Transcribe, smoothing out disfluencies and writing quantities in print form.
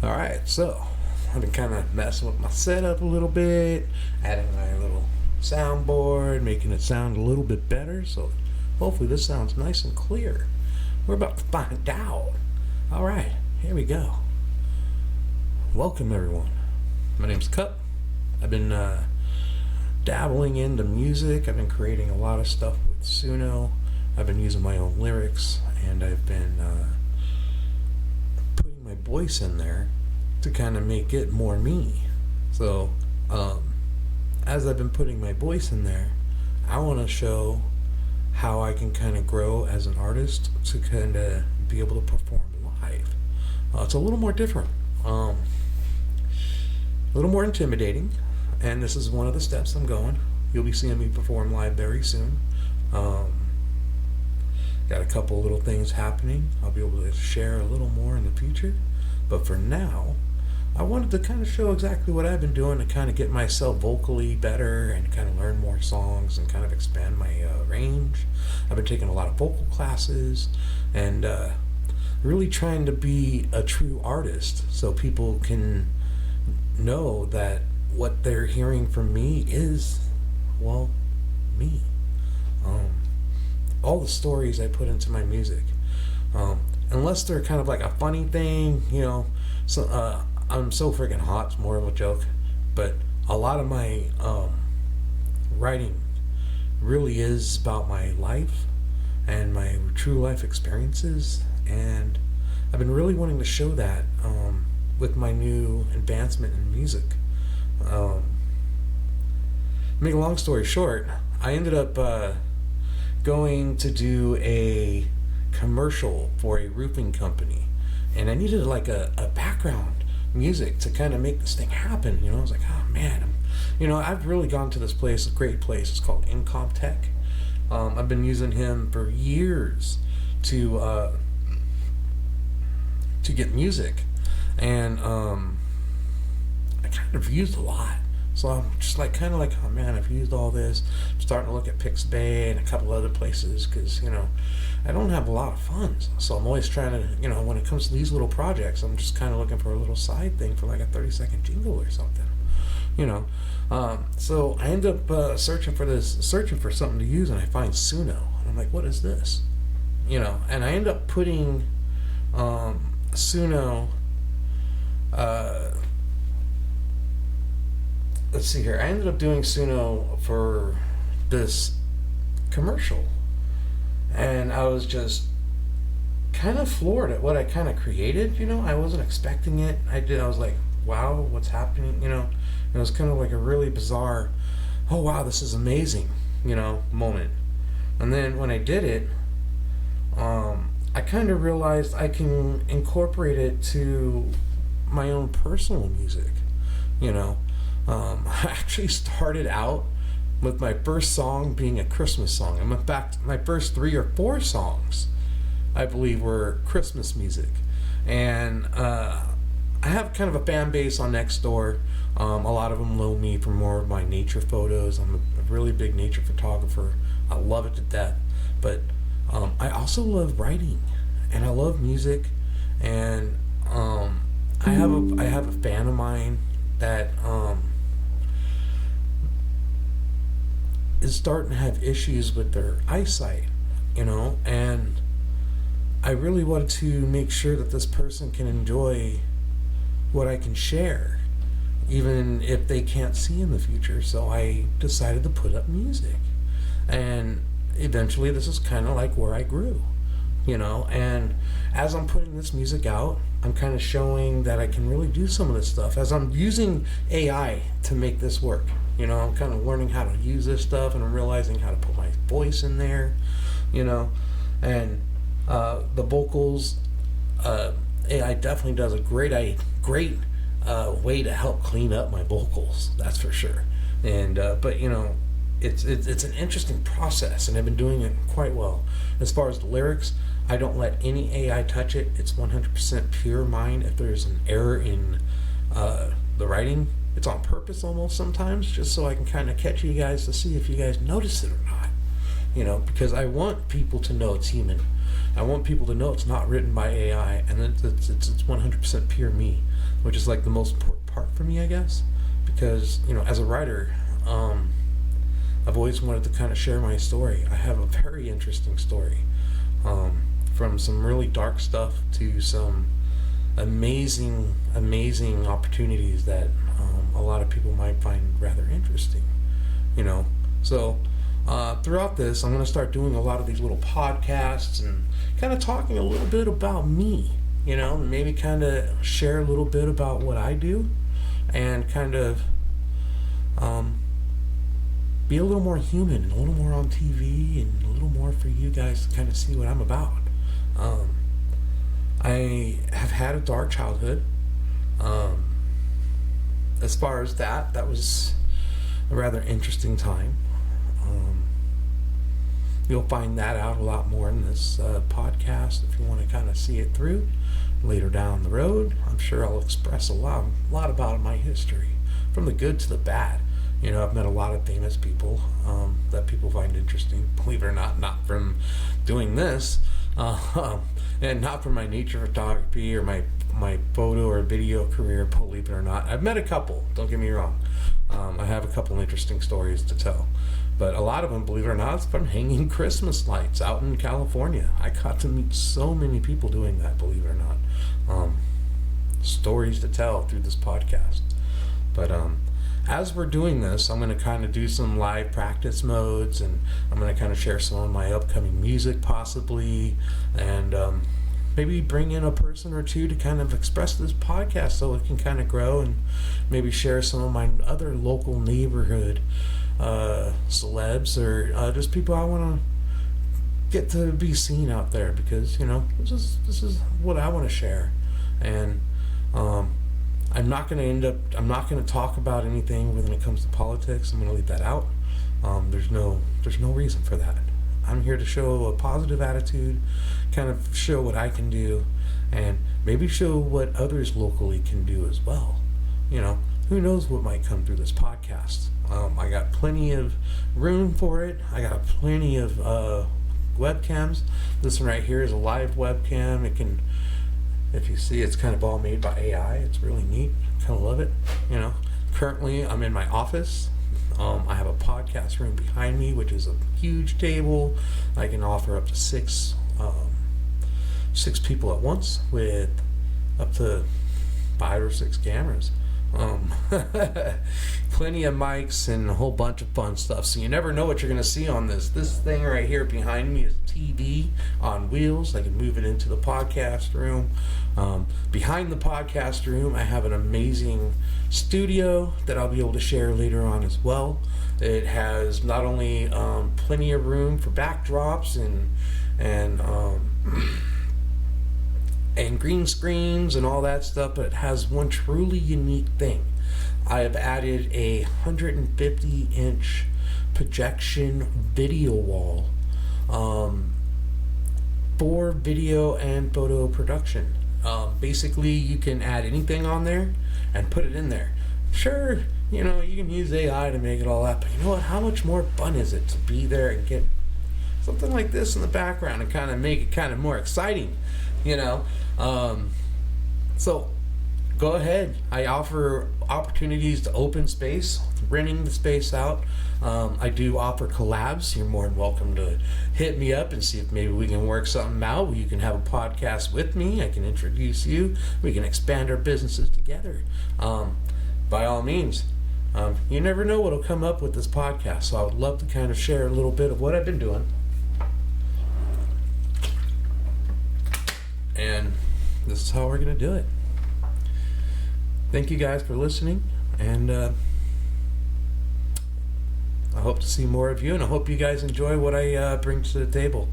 Alright, so I've been kind of messing with my setup a little bit, adding my little soundboard, making it sound a little bit better, so hopefully this sounds nice and clear. We're about to find out. Alright, here we go. Welcome everyone. My name's Cupp. I've been dabbling into music. I've been creating a lot of stuff with Suno. I've been using my own lyrics, and I've been putting my voice in there to kind of make it more me. So as I've been putting my voice in there, I want to show how I can kind of grow as an artist to kind of be able to perform live. It's a little more different, a little more intimidating, and this is one of the steps I'm going. You'll be seeing me perform live very soon. Got a couple little things happening. I'll be able to share a little more in the future, but for now I wanted to kind of show exactly what I've been doing to kind of get myself vocally better and kind of learn more songs and kind of expand my range. I've been taking a lot of vocal classes and really trying to be a true artist so people can know that what they're hearing from me is, well, me. All the stories I put into my music, unless they're kind of like a funny thing, you know, so I'm so freaking hot, it's more of a joke, but a lot of my writing really is about my life and my true life experiences, and I've been really wanting to show that with my new advancement in music. Make a long story short, I ended up going to do a commercial for a roofing company, and I needed like a background music to kind of make this thing happen. You know, I was like, oh man, I've really gone to this place, a great place. It's called Tech. I've been using him for years to get music, and I kind of used a lot. So I'm just like, kind of like, oh man, I've used all this. I'm starting to look at Pixabay and a couple other places because, I don't have a lot of funds. So I'm always trying to, when it comes to these little projects, I'm just kind of looking for a little side thing for like a 30-second jingle or something, So I end up searching for something to use, and I find Suno. And I'm like, what is this? And I end up putting Suno, let's see here. I ended up doing Suno for this commercial, and I was just kind of floored at what I kind of created. I wasn't expecting it. I was like, wow, what's happening? It was kind of like a really bizarre, oh wow, this is amazing, moment. And then when I did it, I kind of realized I can incorporate it to my own personal music. I actually started out with my first song being a Christmas song. And in fact, my first 3 or 4 songs, I believe, were Christmas music. And I have kind of a fan base on Nextdoor. A lot of them know me for more of my nature photos. I'm a really big nature photographer. I love it to death. But I also love writing, and I love music. And I have a fan of mine that is starting to have issues with their eyesight, and I really wanted to make sure that this person can enjoy what I can share, even if they can't see in the future. So I decided to put up music, and eventually this is kind of like where I grew, and as I'm putting this music out, I'm kind of showing that I can really do some of this stuff as I'm using AI to make this work. I'm kind of learning how to use this stuff, and I'm realizing how to put my voice in there, and the vocals, AI definitely does a great way to help clean up my vocals, that's for sure. And but it's an interesting process, and I've been doing it quite well. As far as the lyrics, I don't let any AI touch it. It's 100% pure mine. If there's an error in the writing, it's on purpose almost sometimes, just so I can kind of catch you guys to see if you guys notice it or not. Because I want people to know it's human. I want people to know it's not written by AI, and it's 100% pure me, which is like the most important part for me, I guess, because as a writer, I've always wanted to kind of share my story. I have a very interesting story, from some really dark stuff to some amazing opportunities that a lot of people might find rather interesting. So throughout this, I'm going to start doing a lot of these little podcasts and kind of talking a little bit about me, maybe kind of share a little bit about what I do, and kind of be a little more human and a little more on TV and a little more for you guys to kind of see what I'm about. I have had a dark childhood. As far as that was a rather interesting time. You'll find that out a lot more in this podcast if you want to kind of see it through later down the road. I'm sure I'll express a lot about my history, from the good to the bad. I've met a lot of famous people that people find interesting, believe it or not from doing this, and not from my nature photography or my photo or video career, believe it or not. I've met a couple, don't get me wrong. I have a couple interesting stories to tell. But a lot of them, believe it or not, it's from hanging Christmas lights out in California. I got to meet so many people doing that, believe it or not. Stories to tell through this podcast. But as we're doing this, I'm going to kind of do some live practice modes, and I'm going to kind of share some of my upcoming music possibly, and maybe bring in a person or two to kind of express this podcast so it can kind of grow, and maybe share some of my other local neighborhood celebs, or just people I want to get to be seen out there, because this is what I want to share. And I'm not going to talk about anything when it comes to politics. I'm going to leave that out. There's no reason for that. I'm here to show a positive attitude, kind of show what I can do, and maybe show what others locally can do as well. Who knows what might come through this podcast. I got plenty of room for it. I got plenty of webcams. This one right here is a live webcam. It can, if you see, it's kind of all made by AI. It's really neat. Kind of love it. Currently I'm in my office. I have a podcast room behind me, which is a huge table. I can offer up to six people at once with up to 5 or 6 cameras. Plenty of mics and a whole bunch of fun stuff. So you never know what you're going to see on this. This thing right here behind me is TV on wheels. I can move it into the podcast room. Behind the podcast room, I have an amazing studio that I'll be able to share later on as well. It has not only plenty of room for backdrops and green screens and all that stuff, but it has one truly unique thing. I have added a 150-inch projection video wall for video and photo production. Basically, you can add anything on there and put it in there. Sure, you can use AI to make it all up, but you know what? How much more fun is it to be there and get something like this in the background and kind of make it kind of more exciting, So go ahead. I offer opportunities to open space, renting the space out. I do offer collabs. You're more than welcome to hit me up and see if maybe we can work something out. You can have a podcast with me. I can introduce you. We can expand our businesses together. By all means. You never know what'll come up with this podcast, so I would love to kind of share a little bit of what I've been doing. And this is how we're going to do it. Thank you guys for listening, and I hope to see more of you, and I hope you guys enjoy what I bring to the table.